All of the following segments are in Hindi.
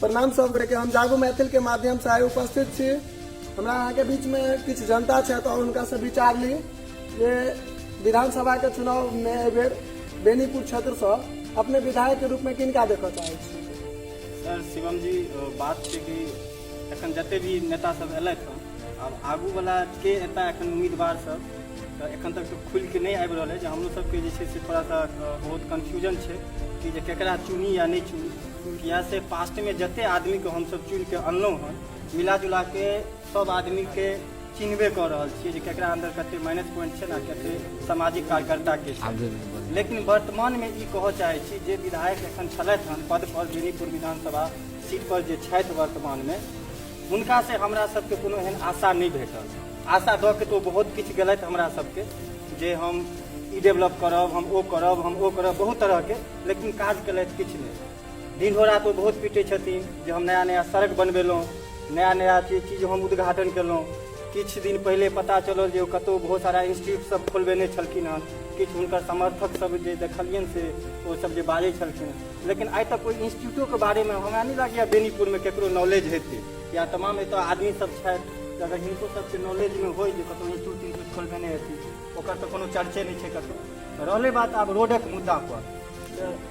प्रणाम सब के हम जागो मैथिल के माध्यम से आए उपस्थित छी। हमरा अहाँ के बीच में किछ जनता है तो उनका से विचार ली जे विधानसभा के चुनाव में एहि बेर बेनीपुर क्षेत्र से अपने विधायक के रूप में किनका देखा चाहे छी? सर शिवम जी बात छै कि एखन जते भी नेता सब एलथि हँ आब आगू वाला के एता एखन उम्मीदवार सब तो एखन तक तो खुल के नहीं आबि रहल है। हमरो सबके जे छै से थोड़ा सा बहुत कन्फ्यूजन छै कि जे केकरा चुनी या नहीं चुनी। किया से पास्ट में जते आदमी को हम सब चुन के अनलहुँ हँ मिला जुला के सब आदमी के चिन्हबे कर रहा छे केकरा अंदर कते माइनस पॉइंट छै ना कते सामाजिक कार्यकर्ता के छै। लेकिन वर्तमान में ई कह चाहे छी जे विधायक एखन छलथि हन पद पर बेनीपुर विधानसभा सीट पर जे छथि वर्तमान में हुनका से हमरा सबके कोनो एहन आशा नहीं भेटल। आशा दऽ के तो बहुत किछु गेलथि हमरा सबके जे हम ई डेवलप करब हम ओ करब बहुत तरह के, लेकिन काज केलथि किछु नहीं। दिन हो रात वो बहुत पीटे छथिन जे हम नया नया सड़क बनबेलहुँ, नया नया चीज हम उद्घाटन केलहुँ। किछु दिन पहले पता चलल जे कतौ बहुत सारा इंस्टीट्यूट सब खोलबेने छलखिन हन, किछु हुनकर समर्थक सब जे देखलियनि से वो सब जे बाजै छलखिन हन। लेकिन आइ तक कोई इंस्टीट्यूटो के बारे में हमरा नहीं लागैया बेनीपुर में केकरो नॉलेज हेतै या तमाम एतऽ आदमी सब छथि अगर हिनको सबके नॉलेज में हो जे कतौ इंस्टीट्यूट खोलबेने हेतै ओकर तो कोनो चर्चे नहीं छै कतौ। रहलै बात आब रोडक मुद्दा पर,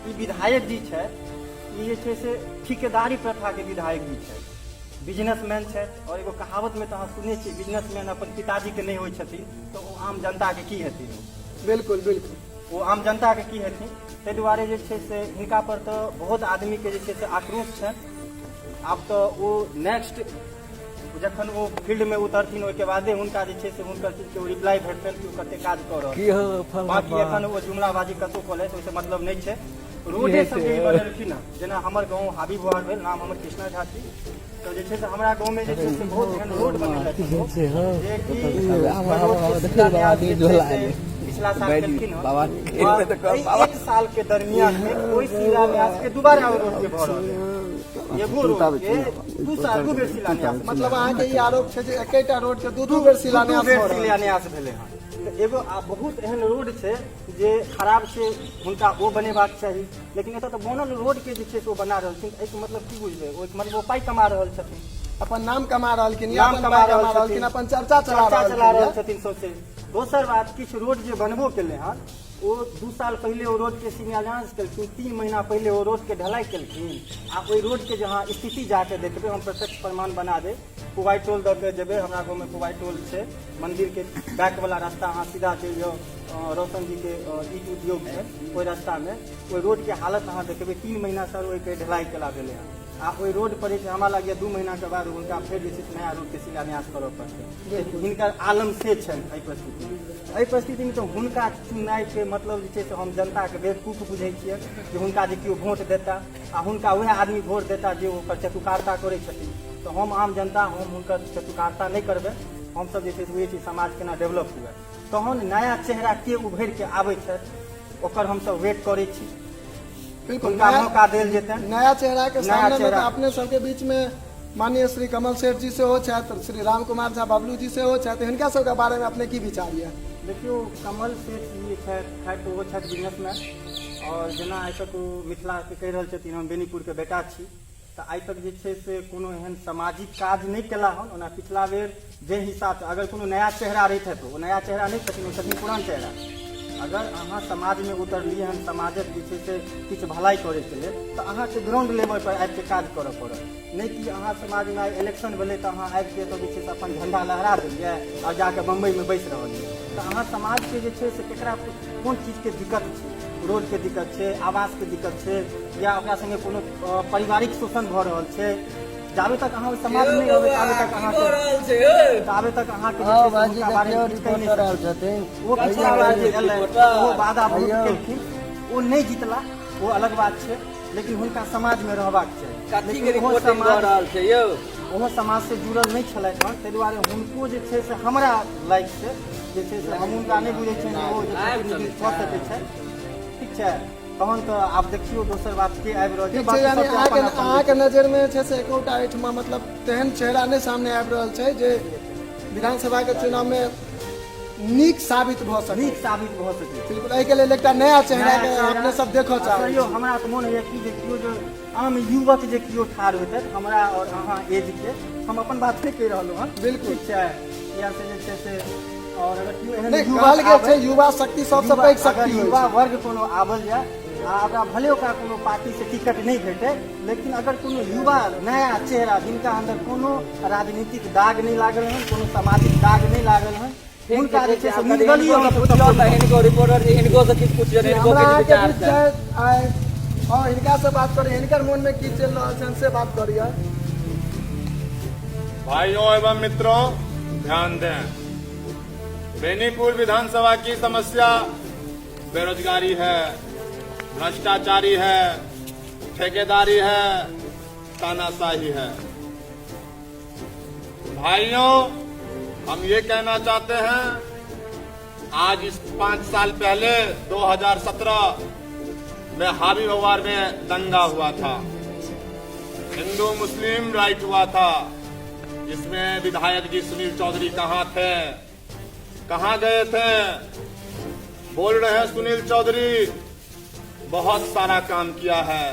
ई विधायक जी छै ई जे छै से ठिकेदारी प्रथा के विधायक जी छै, बिजनेसमैन छै। और एगो कहावत में तो अहाँ सुने छियै बिजनेसमैन अपन पिताजी के नहीं होइ छथिन तो वो आम जनता के की हेथिन? बिल्कुल बिल्कुल वो आम जनता के की हेथिन। ताहि दुआरे जे छै से हिनका पर तो बहुत आदमी के जे छै से आक्रोश छै। आब तो वो नेक्स्ट जखन वो फील्ड में उतरथिन ओहिके बादे हुनका जे छै से हुनकर चीज के रिप्लाई भेटतनि कि ओ कते काज कऽ रहल। बाकी एखन वो जुमलाबाजी कतौ कॉलेज ओहिसे मतलब नहीं छै। रोडे सब जे बनेलखिन हँ जेना हमर गाँव हाबी बुहार भेल, नाम हमर कृष्णा झा छी, तो जे छै से हमरा गाँव में जे छै से बहुत एहन रोड बनेलथि जे कि पिछला साल केलखिन हँ। एक साल के दरमियान में कोई शिलान्यास के दोबारा रोड के भऽ रहल है। एगो रोड के 2 साल 2 बेर शिलान्यास, मतलब अहाँ के ई आरोप छै जे एकेटा रोड के 2 बेर शिलान्यास भेलै हँ। एगो बहुत एहन रोड छै जे खराब छै हुनका वो बनेबाक चाही, लेकिन एतऽ तो बनल रोड के जे छै से ओ बना रहल छथिन। एहिके मतलब की बुझबै? ओहिके मतलब वो पाई कमा रहल छथिन, अपन नाम कमा रहलखिन, नाम कमा रहलखिन, अपन चर्चा चला रहल छथिन सौंसे। दोसर बात किछु रोड जे बनबो केले हन वो 2 साल पहले वो रोड के शिलान्यास केलखिन, 3 महीना पहले वो रोड के ढलाई केलखिन। आ ओहि रोड के जहाँ स्थिति जाके देखबै हम प्रत्यक्ष प्रमाण बना दे। पुवाई टोल दऽ के जेबै, हमरा गाँव में पुवाई टोल छै, मंदिर के बैक वाला रास्ता अहाँ सीधा चलि जाउ रोशन जी के ईट उद्योग है ओहि रास्ता में ओहि रोड के हालत अहाँ देखबै 3 महीना सर ओहि के ढलाई केला गेलै हँ। आ ओहि रोड पर हमरा लागैया 2 महीना के बाद हुनका फेर जे छै नया रोड के शिलान्यास करऽ पड़तै। हिनकर आलम से छनि एहि परिस्थिति में तो हुनका चुनाई के मतलब जे छै से हम जनता के बेवकूफ बुझै छियै जे हुनका जे केओ वोट देता आ हुनका वएह आदमी वोट देता जे ओकर चटुकारता करै छथिन। तो हम आम जनता हम हुनकर चटुकारता नहीं करबै। हमसब जे छै से बुझै छी समाज केना डेवलप हुए, तहन नया चेहरा के उभरि के आबै छथि ओकर हमसब वेट करै छी। बिल्कुल मौका देल जेतै नया चेहरा के सामने में। अपने सबके बीच में माननीय श्री कमल सेठ जी से हो छथि, श्री राम कुमार झा बबलू जी से हो छथि, हिनका सबके बारे में अपने की विचार यऽ? देखियो कमल सेठ जी छथि वो छथि बिजनेसमैन और जेना आइ तक मिथिला के कहि रहल छथिन हम बेनीपुर के बेटा छी, तो आइ तक जे छै से कोनो एहन सामाजिक काज नहीं केला हन। ओना पिछला बेर जे हिसाब से अगर कोनो नया चेहरा रहित तो वो नया चेहरा नहीं छथिन, वो छथिन पुरान चेहरा। अगर अहाँ समाज में उतरलियै हन समाजक जे छै से किछु भलाई करे के लेल तो अहाँ के ग्राउंड लेवल पर आबि के काज करऽ पड़त। नहीं कि अहाँ समाज में इलेक्शन भेलै तो अहाँ आबि के तो जे छै से अपन झंडा लहरा देलियै और जाके बम्बई में बैस रहलियै। तो अहाँ समाज के जे छै से केकरा कोन चीज के दिक्कत छै? रोड के दिक्कत छै, आवास के दिक्कत छै, या ओकरा संगे कोनो पारिवारिक शोषण भऽ रहल छै? जाबे तक अहाँ समाज में रहबै ताबे तक अहाँ के बारे में वो पिछला बार जे एलै वो वादा बहुत केलखिन, वो नहीं जीतला वो अलग बात छै, लेकिन हुनका समाज में रहबाक चाही। ओहो समाज से जुड़ल नहीं छलथि हन, ताहि दुआरे हुनको जे छै से हमरा लाइक से जे छै से हम हुनका नहीं बुझै छियै जे ओ जे कऽ सकै छै। ठीक छै, तहन तो आप देखियो दोसर बात के आबि रहल छै। अहाँ के नजर में छै से एकोटा एहिठमा मतलब तेहन चेहरा नहीं सामने आबि रहल छै जे विधानसभा के चुनाव में नीक साबित भऽ सकै नीक साबित भऽ सकै। बिल्कुल एहि के लेल एकटा नया चेहरा के अपने सब देखऽ चाहै यौ हमरा तऽ मोन होइए कि जे केओ जो आम युवक जे केओ ठाढ़ होतै हमरा और अहाँ एज के, हम अपन बात नहीं कहि रहलहुँ हँ, बिल्कुल। ठीक छै, या से जे छै से और अगर केओ एहन नहीं युवक कहल गेल छै आबै- युवा शक्ति सबसँ पैघ अगर शक्ति होइ युवा छै। वर्ग कोनो आबल जाए आ ओकरा भले ओकरा कोनो पार्टी से टिकट नहीं भेटे, लेकिन अगर कोनो युवा नया चेहरा जिनका अंदर कोनो राजनीतिक दाग नहीं लागल है, कोनो सामाजिक दाग नहीं लागल है, हुनका जे छै से निर्दलीय इनको रिपोर्टर जी इनको से किछ पूछिए इनको हमरा के अहाँके विचार बीच छै छै आइ हाँ हिनका से बात करी, हिनकर मन में की चल रहा है से बात करिए। भाइयों एवं मित्रों ध्यान दें, बेनीपुर विधानसभा की समस्या बेरोजगारी है, भ्रष्टाचारी है, ठेकेदारी है, तानाशाही है। भाइयों हम ये कहना चाहते हैं, आज इस 5 साल पहले 2017 में हावी बवार में दंगा हुआ था, हिंदू मुस्लिम राइट हुआ था, इसमें विधायक जी सुनील चौधरी कहाँ थे, कहाँ गए थे? बोल रहे हैं सुनील चौधरी बहुत सारा काम किया है,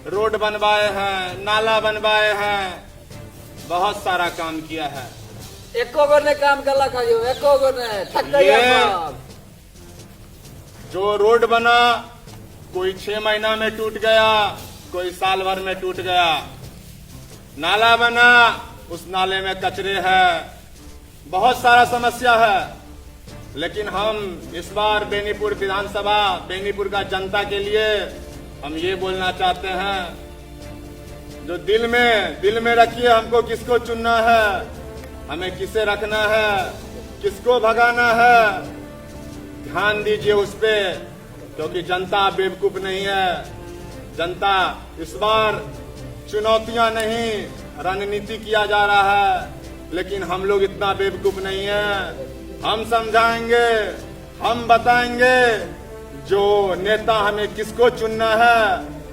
रोड बनवाए हैं, नाला बनवाए हैं, बहुत सारा काम किया है। एको गो ने काम करलक है, एको गो ने ठक्कर ये जो रोड बना कोई 6 महीना में टूट गया, कोई साल भर में टूट गया। नाला बना उस नाले में कचरे है, बहुत सारा समस्या है। लेकिन हम इस बार बेनीपुर विधानसभा, बेनीपुर का जनता के लिए हम ये बोलना चाहते हैं, जो दिल में रखिए हमको किसको चुनना है, हमें किसे रखना है, किसको भगाना है, ध्यान दीजिए उस पे, क्योंकि जनता बेवकूफ नहीं है। जनता इस बार चुनौतियां नहीं रणनीति किया जा रहा है, लेकिन हम लोग इतना बेवकूफ नहीं है। हम समझाएंगे, हम बताएंगे जो नेता हमें किसको चुनना है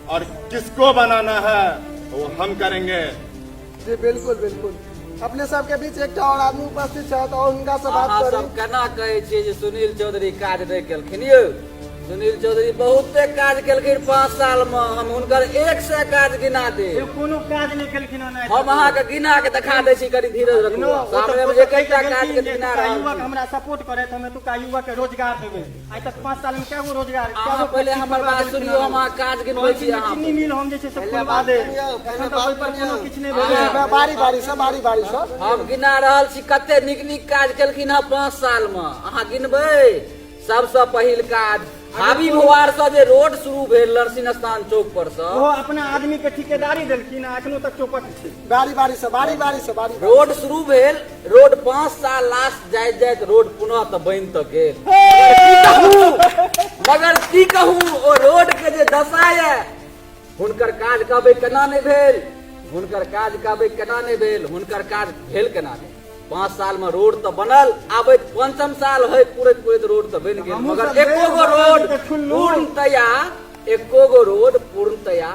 और किसको बनाना है वो हम करेंगे। जी बिल्कुल बिल्कुल। अपने सबके बीच एकटा और आदमी उपस्थित है तो उनका से बात अहाँ करी। सब केना कहै छियै जे सुनील चौधरी काज नहीं केलखिन यौ? सुनील चौधरी बहुते काज केलखिन 5 साल में, हम हुनकर 100 काज गिना दे। ये कोनो काज नहीं केलखिन हन। हम अहाँ के गिना के दिखा दै छी, कनी धीरज रखू। सामने में एकटा काज के गिना रहल युवक छी। हमरा सपोर्ट करे त हमें तुका युवक के रोजगार देबे। आज तक 5 साल में क्या वो रोजगार, क्या अहाँ वो पहले हमर बात सुनियो, हम अहाँ काज गिनबै छी अहाँ चीनी मिल हम जे छै से खुलवा दे। एखन तक ओइ पर कोनो किछ नहीं भेलै। बारी बारी से हम गिना रहल छी कते नीक नीक काज केलखिन हँ 5 साल में। अहाँ गिनबै। सबसे पहिल काज हावी भवार से जे रोड शुरू भेल नरसिंह स्थान चौक पर से, वो अपना आदमी के ठेकेदारी देलखिन, अखनो तक चौपट छै। बारी से रोड शुरू भेल, रोड 5 साल लास्ट जाइत जाइत रोड पुनः तऽ बनि तऽ गेल। मगर की कहूँ ओ रोड के जे दशा ये, हुनकर काज कहबै केना नहीं भेल, हुनकर काज कहबै केना नहीं भेल, हुनकर काज भेल केना नहीं। 5 साल में रोड तो बनल, आबैत 5म साल है पूरे रोड तो बन गेल, मगर एको गो रोड पूर्णतया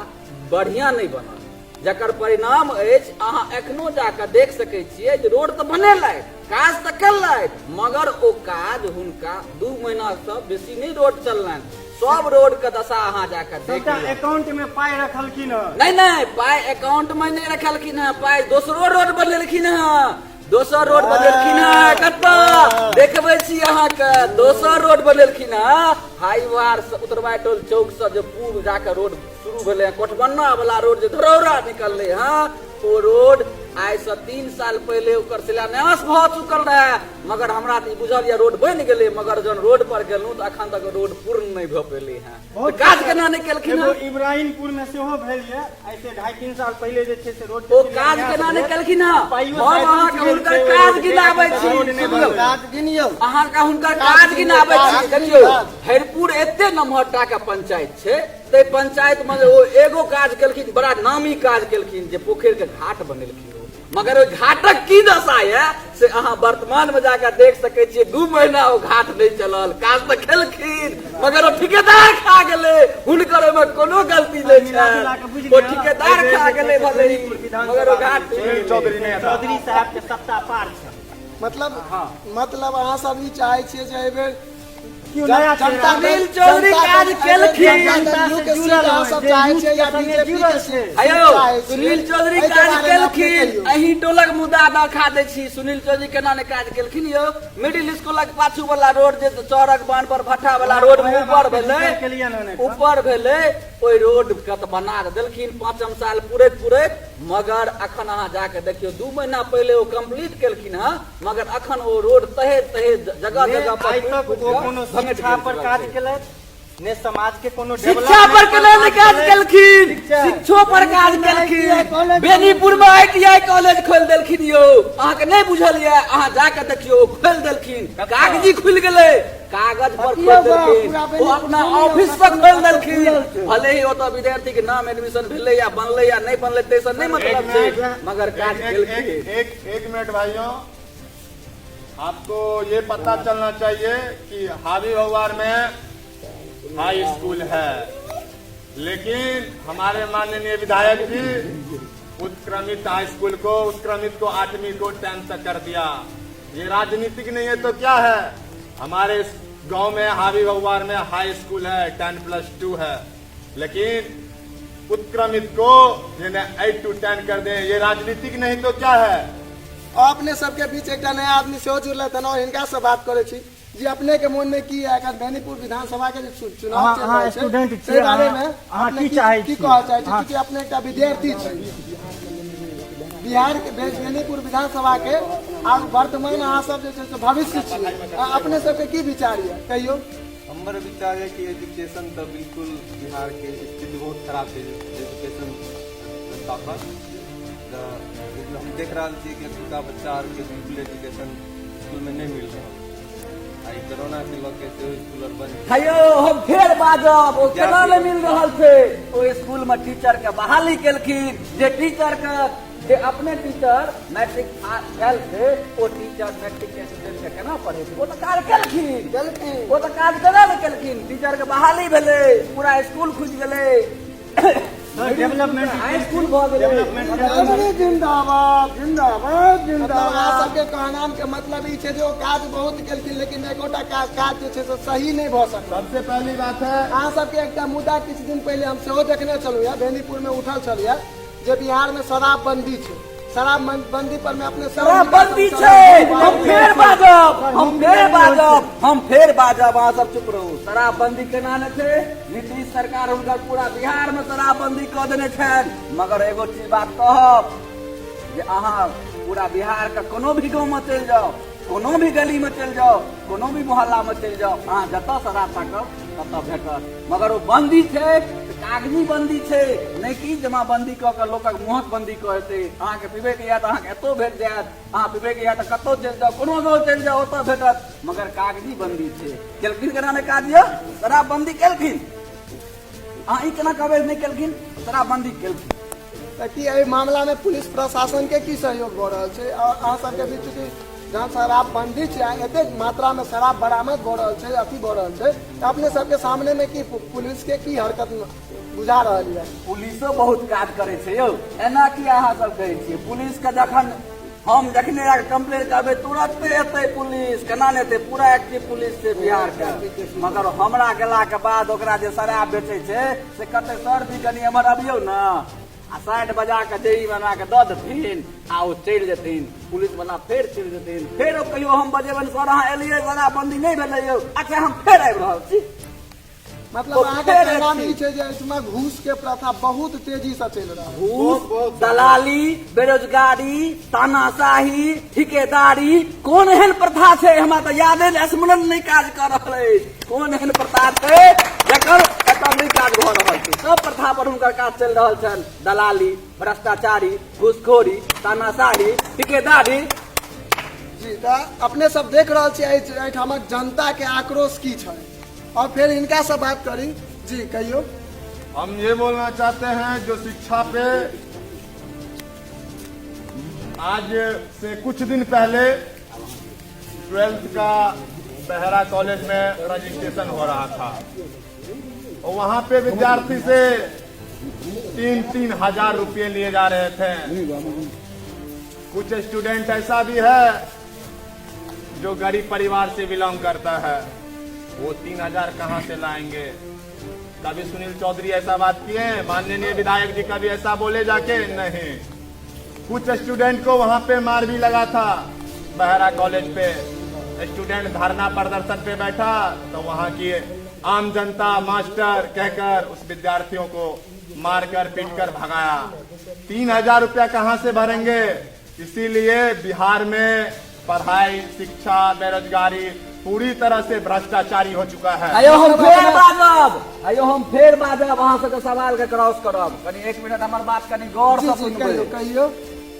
बढ़िया नहीं बनल। जकर परिणाम अछि अहाँ एखनो जाकर देख सकै छियै जे रोड तो बनेलथि, काज तो केलथि, मगर ओ काज हुनका 2 महीना से बेसी नहीं रोड चललनि। सब रोड के दशा अहाँ जाकर देख सबटा लिअ। अकाउंट में पाई रखलखिन हन। नहीं पाई अकाउंट में नहीं रखलखिन है, पाई दोसरो रोड बनेलखिन है, दोसर रोड बनेलखिन है। कतऽ देखबै छी अहाँ के दोसर रोड बनेलखिन है, हाईवार से उत्तरवाई टोल चौक से जो पूर्व जाकर रोड शुरू भेले, कोठबन्ना वाला रोड जो धरौरा निकलले है, वो रोड आज से 3 साल पहले ओकर शिलान्यास भ चुकल रहे, मगर हमरा तऽ बुझल या रोड बनि गेलै, मगर जन रोड पर गेलहुँ तऽ अखन तक रोड पूर्ण नहीं भ पेले हैं। काज केना नहीं केलखिन एगो है? इब्राहिमपुर में सेहो भेल ये, ऐसे 2.5-3 साल पहले जे छै से रोड ओ काज केना नहीं केलखिन है? हम अहाँ के हुनकर काज गिनाबै छी, सुनियौ। अहाँ के हुनकर काज गिनाबै छी। देखियौ हरिपुर एते नमहरटा के पंचायत छै, ते पंचायत में ओ एगो काज केलखिन, बड़ा नामी काज केलखिन, जे पोखरि के घाट बनेलखिन। मगर ओहि घाटक की दशा है से अहाँ वर्तमान में जाकर देख सकै छियै। 2 महीना ओ घाट नहीं चलल, काज तऽ केलखिन, मगर ओ ठिकेदार खा गेलै, हुनकर ओहिमे कोनो गलती नहीं छै। ओ ठिकेदार खा गेलै भले ही, मगर ओ घाट चौधरी साहब के सत्ता पार छै। मतलब अहाँ सब ई चाहे छियै जे एहि बेर क्यों नया जनता सुनील चौधरी काज केलखिन। सुनील चौधरी काज केलखिन, अहीं टोलक मुद्दा दखा दै छी। सुनील चौधरी केना ने काज केलखिन यौ? मिडिल स्कूलक पाछू वाला रोड जे चौरक बांध पर भट्ठा वाला रोड में ऊपर भेलै ओहि रोड के तऽ बना देलखिन 5 साल पूरे, मगर अखन अहाँ जाके देखियौ 2 महीना पहले ओ कंप्लीट केलखिन हँ, मगर अखन ओ रोड तहे जगह पर शिक्षा पर काज केलक, ने समाज के कोनो शिक्षा पर काज केलखिन, शिक्षो पर काज केलखिन। बेनीपुर में ITI कॉलेज खोल देलखिन यौ, अहाँ के नहीं बुझल ये? अहाँ जाके देखियो खोल देलखिन, कागजी खुल गेलै, कागज पर खोल देलखिन, वो अपना ऑफिस पर खोल देलखिन। भले ही ओतऽ विद्यार्थी के नाम एडमिशन भेलै या बनलै या नहीं बनलै तैसे नहीं मतलब छै, मगर काज केलखिन। एक मिनट भाइयों, आपको ये पता चलना चाहिए कि हावी भगवार में हाई स्कूल है, लेकिन हमारे माननीय विधायक जी उत्क्रमित हाई स्कूल को, उत्क्रमित को 8वीं को 10 तक कर दिया। ये राजनीतिक नहीं है तो क्या है? हमारे गांव में हावी भगवार में हाई स्कूल है, 10+2 है, लेकिन उत्क्रमित को जिन्हें 8 to 10 कर दें, ये राजनीतिक नहीं तो क्या है? अपने सबके बीच एक नया आदमी सेहो जुड़ल हन और हिनका से बात करे छी जी। अपने के मन में की है अगर बेनीपुर विधानसभा के चुनाव चल रहल छै से बारे में अपने की कहय चाहै छी? क्योंकि अपने एकटा विद्यार्थी छी बिहार के बेनीपुर विधानसभा के, आ वर्तमान अहाँ सब जे छै से भविष्य छी, अपने सबके की विचार है कहियो? हमर विचार है कि एजुकेशन तो बिल्कुल बिहार के स्थिति बहुत खराब है एजुकेशन व्यवस्था पर। हम देख रहा छी कि छोटा बच्चा आर के बिल्कुल एजुकेशन स्कूल में नहीं मिल रहा। आई कोरोना के लगे से स्कूल और बंद। हेयो हम फेर बाजब, ओ केना नहीं मिल रहल छै? ओ स्कूल में टीचर के बहाली केलखिन, जे टीचर के जे अपने टीचर मैट्रिक फेल थे, ओ टीचर मैट्रिक के स्टूडेंट के केना पढ़े थे? वो तो काज केलखिन, वो तो काज केना नहीं केलखिन? टीचर के बहाली भेलै, पूरा स्कूल खुज गेलै, डेवलपमेंट हाई स्कूल भ गेलै। जिंदाबाद जिंदाबाद जिंदाबाद। सबके कहनाम के मतलब ई छै जे ओ काज बहुत केलखिन, लेकिन एकोटा काज जे छै से सही नहीं भ सकल। सबसे पहली बात है, अहाँ सबके एकटा मुद्दा किछु दिन पहले हम सेहो देखने छलहुँ है, बेनीपुर में उठल छलियै जे बिहार में शराबबंदी छै। शराबबंदी पर में अपने शराबबंदी छै, हम फेर बाजब, अहाँ सब चुप रहू। शराबबंदी केना ने छै? नीतीश सरकार हुनकर पूरा बिहार में शराबबंदी कऽ देने छनि, मगर एगो चीज बात कहब जे अहाँ पूरा बिहार के कोनो भी गाँव में चलि जाओ, कोनो भी गली में चलि जाओ, कोनो भी मोहल्ला में चलि जाओ, अहाँ जतऽ शराब ताकब ततऽ भेटत, मगर ओ बंदी छै, कागजी बंदी छै, नहीं कि जमाबंदी कऽ के लोकक मुहक बंदी कऽ देतै। अहाँके पीबे के या तऽ अहाँके एतौ भेट जायत, अहाँ पीबे के या तऽ कतौ चलि जाओ, कोनो गाँव चलि जाओ ओतऽ भेटत, मगर कागजी बंदी छै। केलखिन केना नहि काज यऽ? शराबबंदी केलखिन। अहाँ ई केना कहबै नहीं केलखिन? शराबबंदी केलखिन। कि एहि मामला में पुलिस प्रशासन के की सहयोग भऽ रहल छै? और अहाँ सबके बीच की जहाँ शराबबंदी छै, एते मात्रा में शराब बरामद भऽ रहल छै, अथी भऽ रहल छै, तऽ अपने सबके सामने में की पुलिस के की हरकत बुझा रहल है? पुलिसो बहुत काज करे छै यौ, एना की अहाँ सब कहै छियै? पुलिस के जखन हम जखने कंप्लेन करबै तुरंते एतै पुलिस, केना नहीं एतै? पूरा एक्टिव पुलिस छै बिहार के, मगर हमरा गेला के बाद ओकरा जे शराब बेचै छै से कहतै सर जी कनी एम्हर अबियौ ना, आ साइड बजा के जेई बना के दऽ देथिन, आ ओ चलि जेथिन, पुलिस बना फेर चलि जेथिन। फेर कहियो हम बजेबनि सर अहाँ एलियै शराबबंदी नहीं भेलै यौ, अच्छा हम फेर आबि रहल छी। मतलब अहाँ के कहना ई छै जे इसमें घूस के प्रथा बहुत तेजी से चल रहा है। घूस, दलाली, बेरोजगारी, तानाशाही, ठिकेदारी, कोन एहन प्रथा छै? हमरा तऽ यादे स्मरण नहीं काज कर रहल है। कोन एहन प्रथा छै जकर एतऽ नहीं काज भऽ रहल छै? सब प्रथा पर हुनकर काज चल रहल छनि। दलाली, भ्रष्टाचारी, घूसखोरी, तानाशाही, ठिकेदारी। जी तऽ अपने सब देख रहल छियै एहिठामक जनता के आक्रोश की छै, और फिर इनका से बात करी। जी कहियो। हम ये बोलना चाहते हैं, जो शिक्षा पे आज से कुछ दिन पहले 12th का बहरा कॉलेज में रजिस्ट्रेशन हो रहा था, और वहां पे विद्यार्थी से 3-3 हजार रुपये लिए जा रहे थे। कुछ स्टूडेंट ऐसा भी है जो गरीब परिवार से बिलोंग करता है वो 3000 कहाँ से लाएंगे? कभी सुनील चौधरी ऐसा बात किए? माननीय विधायक जी कभी ऐसा बोले जाके? नहीं। कुछ स्टूडेंट को वहां पे मार भी लगा था। बहरा कॉलेज पे स्टूडेंट धरना प्रदर्शन पे बैठा तो वहां की आम जनता मास्टर कहकर उस विद्यार्थियों को मारकर पीटकर भगाया। 3000 रुपया कहाँ से भरेंगे? इसीलिए बिहार में पढ़ाई, शिक्षा, बेरोजगारी पूरी तरह से भ्रष्टाचारी हो चुका है। आयो हम फेर बाजब अहाँ सबके सवाल के क्रॉस करब। कनी 1 मिनट हमर बात कनी गौर से सुनबै। कहियो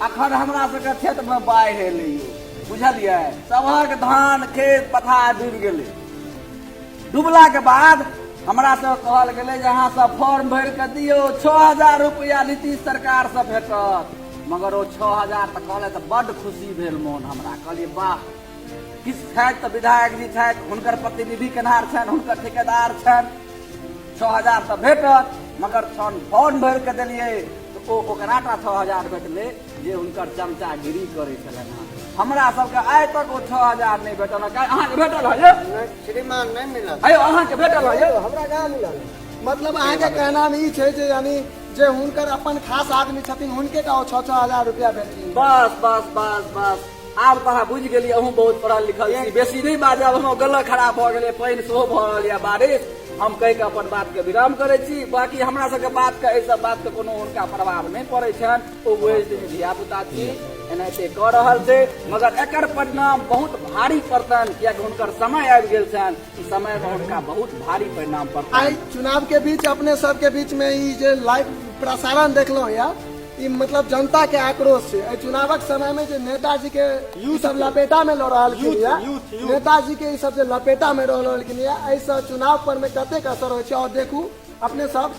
अखन हमरा सबके क्षेत्र में बाढ़ि एलै, बुझलियै? सबहक धान खेत पथार डूबि गेलै। डूबला के बाद हमरा सब कहल गेलै जे अहाँ सब फॉर्म भरि के दियौ, 6000 रुपया नीतीश सरकार से भेटत। मगर ओ 6000 तक कहले तऽ बड्ड खुशी भेल मोन हमरा। कहलियै वाह, किछु छथि तऽ विधायक जी छथि, हुनकर प्रतिनिधि केनहार छनि, हुनकर ठेकेदार छनि, 6000 तऽ भेटत। मगर फॉर्म भरि के देलियै तऽ ओकरा टा 6000 भेटलै जे हुनकर चमचागिरी करै छलनि हँ। हमरा सबके आइ तक ओ 6000 नहीं भेटल। अहाँके भेटल है? श्रीमान नहीं मिला। अयो अहाँके भेटल है? हमरा कहाँ मिलल? मतलब अहाँके कहना ई छै जे यानी जे हुनकर अपन खास आदमी छथिन हुनके का 6-6000 रुपया भेटली। बस बस बस बस आब तऽ अहाँ बुझि गेलियै। अहूँ बहुत पढ़ल लिखल छी, बेसी नहीं बाजब। हम गला खराब भऽ गेलै, पानि सेहो भऽ रहल यऽ, बारिश। हम कहि के अपन बात के विराम करै छी। बाकी हमरा सबके बात के एहि सब बात के कोनो हुनका प्रभाव नहीं पड़ै छनि। ओ बुझै छथिन धिया पुता छी, एनाहिते कऽ रहल छै। मगर एकर परिणाम बहुत भारी पड़तनि, कियाकि हुनकर समय आबि गेल छनि। ई समय में हुनका बहुत भारी परिणाम पड़तनि। आई चुनाव के बीच अपने सबके बीच में ई जे लाइव प्रसारण देखलो या, ई मतलब जनता के आक्रोश छै। एहि चुनावक समय में जे नेताजी के ई सब लपेटा में लऽ रहलखिन या, नेताजी के ई सब जे लपेटा में रह रहलखिन या, एहि सँ चुनाव पर में कतेक असर होइ छै। और देखू अपने सब